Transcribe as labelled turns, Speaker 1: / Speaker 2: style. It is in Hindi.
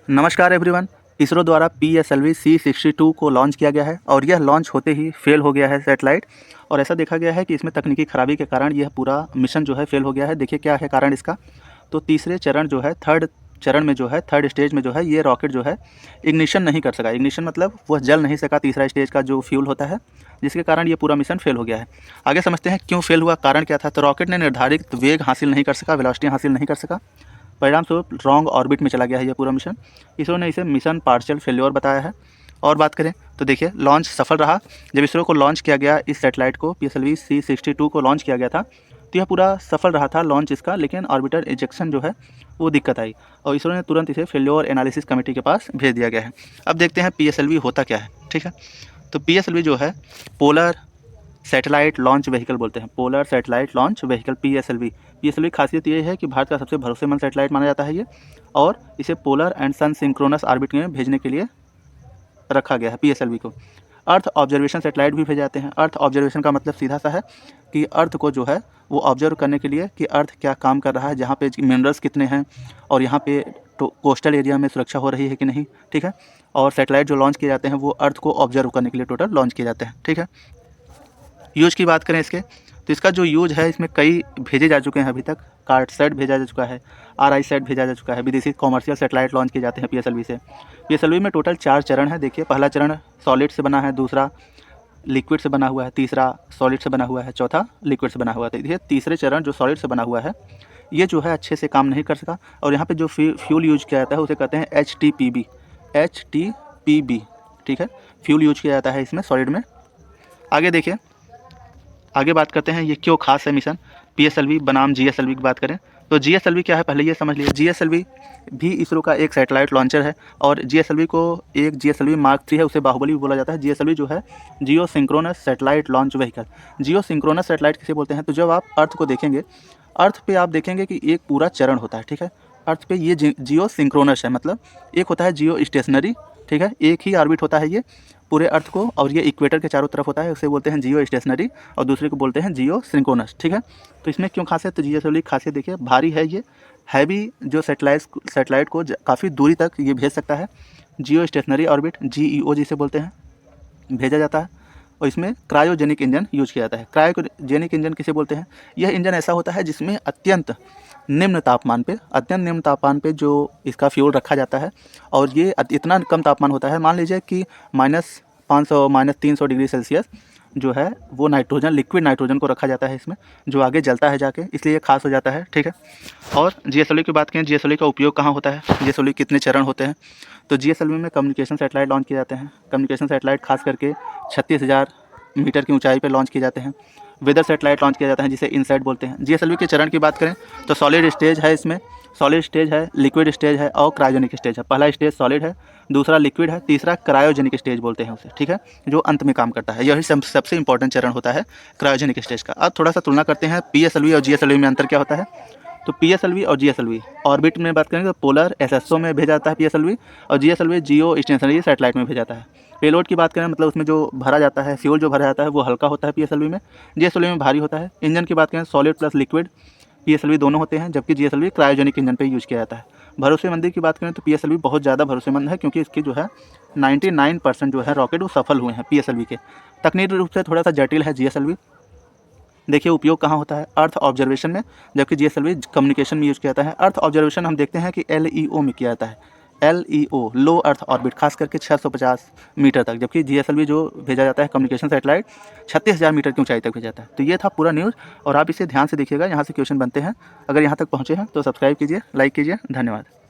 Speaker 1: नमस्कार एवरीवन। इसरो द्वारा PSLV C62 को लॉन्च किया गया है और यह लॉन्च होते ही फेल हो गया है सैटेलाइट। और ऐसा देखा गया है कि इसमें तकनीकी खराबी के कारण यह पूरा मिशन जो है फेल हो गया है। देखिए क्या है कारण इसका। तो तीसरे चरण जो है थर्ड चरण में जो है थर्ड स्टेज में जो है ये रॉकेट जो है इग्निशन नहीं कर सका। इग्निशन मतलब वह जल नहीं सका तीसरा स्टेज का जो फ्यूल होता है, जिसके कारण ये पूरा मिशन फेल हो गया है। आगे समझते हैं क्यों फेल हुआ, कारण क्या था। तो रॉकेट ने निर्धारित वेग हासिल नहीं कर सका, वेलोसिटी हासिल नहीं कर सका, परिणाम स्वरूप रॉन्ग ऑर्बिट में चला गया है यह पूरा मिशन। इसरो ने इसे मिशन पार्शियल फेल्योर बताया है। और बात करें तो देखिए लॉन्च सफल रहा। जब इसरो को लॉन्च किया गया इस सैटेलाइट को PSLV C62 को लॉन्च किया गया था तो यह पूरा सफल रहा था लॉन्च इसका, लेकिन ऑर्बिटर इजेक्शन जो है वो दिक्कत आई और इसरो ने तुरंत इसे फेल्योर एनालिसिस कमेटी के पास भेज दिया गया है। अब देखते हैं PSLV होता क्या है। ठीक है, तो PSLV जो है पोलर सैटेलाइट लॉन्च व्हीकल बोलते हैं, polar satellite launch vehicle PSLV। PSLV की खासियत ये है कि भारत का सबसे भरोसेमंद सैटेलाइट माना जाता है ये, और इसे polar and sun synchronous orbit में भेजने के लिए रखा गया है PSLV को। अर्थ ऑब्जर्वेशन सैटेलाइट भी भेजे जाते हैं। अर्थ ऑब्जर्वेशन का मतलब सीधा सा है कि अर्थ को जो है वो ऑब्जर्व करने के लिए कि अर्थ क्या काम कर रहा है, जहाँ पे मिनरल्स कितने हैं और यहाँ पे कोस्टल एरिया में सुरक्षा हो रही है कि नहीं। ठीक है, और सैटेलाइट जो लॉन्च किए जाते हैं वो अर्थ को ऑब्जर्व करने के लिए टोटल लॉन्च किए जाते हैं। ठीक है, यूज की बात करें इसके तो इसका जो यूज है इसमें कई भेजे जा चुके हैं अभी तक। कार्टसैट भेजा जा चुका है, RISAT भेजा जा चुका है, विदेशी कॉमर्शियल सैटेलाइट लॉन्च किए जाते हैं PSLV से। PSLV में टोटल 4 चरण है। देखिए पहला चरण सॉलिड से बना है, दूसरा लिक्विड से बना हुआ है, तीसरा सॉलिड से बना हुआ है, चौथा लिक्विड से बना हुआ है। देखिए तीसरे चरण जो सॉलिड से बना हुआ है ये जो है अच्छे से काम नहीं कर सका, और यहाँ पे जो फ्यूल यूज किया जाता है उसे कहते हैं HTPB। ठीक है, फ्यूल यूज किया जाता है इसमें सॉलिड में। आगे देखिए, आगे बात करते हैं ये क्यों खास है मिशन PSLV बनाम GSLV की बात करें तो GSLV क्या है पहले ये समझ लीजिए। GSLV भी इसरो का एक सैटेलाइट लॉन्चर है, और GSLV को एक GSLV Mark 3 है, उसे बाहुबली भी बोला जाता है। GSLV जो है जियो सिंक्रोनस सैटेलाइट लॉन्च व्हीकल। जियो सिंक्रोनस सैटेलाइट किसे बोलते हैं, तो जब आप अर्थ को देखेंगे, अर्थ पे आप देखेंगे कि एक पूरा चरण होता है। ठीक है, अर्थ पे ये जियो सिंक्रोनस है, मतलब एक होता है जियो स्टेशनरी। ठीक है, एक ही ऑर्बिट होता है ये पूरे अर्थ को, और ये इक्वेटर के चारों तरफ होता है, उसे बोलते हैं जियो स्टेशनरी, और दूसरे को बोलते हैं जियो सिंक्रोनस। ठीक है, तो इसमें क्यों खासियत, तो GSLV की खासियत देखिए भारी है, ये हैवी जो सैटेलाइट को काफ़ी दूरी तक ये भेज सकता है। जियो स्टेशनरी ऑर्बिट GEO जिसे बोलते हैं भेजा जाता है, और इसमें क्रायोजेनिक इंजन यूज किया जाता है। क्रायोजेनिक इंजन किसे बोलते हैं, यह इंजन ऐसा होता है जिसमें अत्यंत निम्न तापमान पे जो इसका फ्यूल रखा जाता है, और ये इतना कम तापमान होता है, मान लीजिए कि -500 -300 डिग्री सेल्सियस जो है वो नाइट्रोजन, लिक्विड नाइट्रोजन को रखा जाता है इसमें, जो आगे जलता है जाके, इसलिए ये खास हो जाता है। ठीक है, और GSLV की बात करें, GSLV का उपयोग कहाँ होता है, GSLV कितने चरण होते हैं, तो GSLV में कम्युनिकेशन सैटेलाइट लॉन्च किए जाते हैं। कम्युनिकेशन सैटेलाइट खास करके 36,000 मीटर की ऊंचाई पर लॉन्च किए जाते हैं। वेदर सैटेलाइट लॉन्च किया जाता है जिसे इनसैट बोलते हैं। GSLV के चरण की बात करें तो सॉलिड स्टेज है, इसमें सॉलिड स्टेज है, लिक्विड स्टेज है और क्रायोजेनिक स्टेज है। पहला स्टेज सॉलिड है, दूसरा लिक्विड है, तीसरा क्रायोजेनिक स्टेज बोलते हैं उसे। ठीक है, जो अंत में काम करता है, यही सबसे इंपॉर्टेंट चरण होता है क्रायोजेनिक स्टेज का। अब थोड़ा सा तुलना करते हैं PSLV और GSLV में अंतर क्या होता है। तो PSLV और GSLV ऑर्बिट में बात करेंगे तो पोलर SSO में भेजा जाता है PSLV, और GSLV जियो स्टेशनरी सैटेलाइट में भेजा जाता है। पेलोड की बात करें मतलब उसमें जो भरा जाता है, फ्यूल जो भरा जाता है वो हल्का होता है PSLV में, GSLV में भारी होता है। इंजन की बात करें सॉलिड प्लस लिक्विड PSLV दोनों होते हैं, जबकि GSLV क्रायोजेनिक इंजन पे यूज किया जाता है। भरोसेमंदी की बात करें तो PSLV बहुत ज़्यादा भरोसेमंद है, क्योंकि इसकी जो है 99% जो है रॉकेट वो सफल हुए हैं PSLV के। तकनीकी रूप से थोड़ा सा जटिल है GSLV। देखिए उपयोग कहाँ होता है, अर्थ ऑब्जर्वेशन में, जबकि GSLV कम्युनिकेशन में यूज़ किया जाता है। अर्थ ऑब्जर्वेशन हम देखते हैं कि LEO में किया जाता है, LEO लो अर्थ ऑर्बिट, खास करके 650 मीटर तक, जबकि GSLV जो भेजा जाता है कम्युनिकेशन सैटेलाइट 36,000 मीटर की ऊंचाई तक भेजा जाता है। तो ये था पूरा न्यूज़, और आप इसे ध्यान से देखिएगा, यहाँ से क्वेश्चन बनते हैं। अगर यहाँ तक पहुँचे हैं तो सब्सक्राइब कीजिए, लाइक कीजिए। धन्यवाद।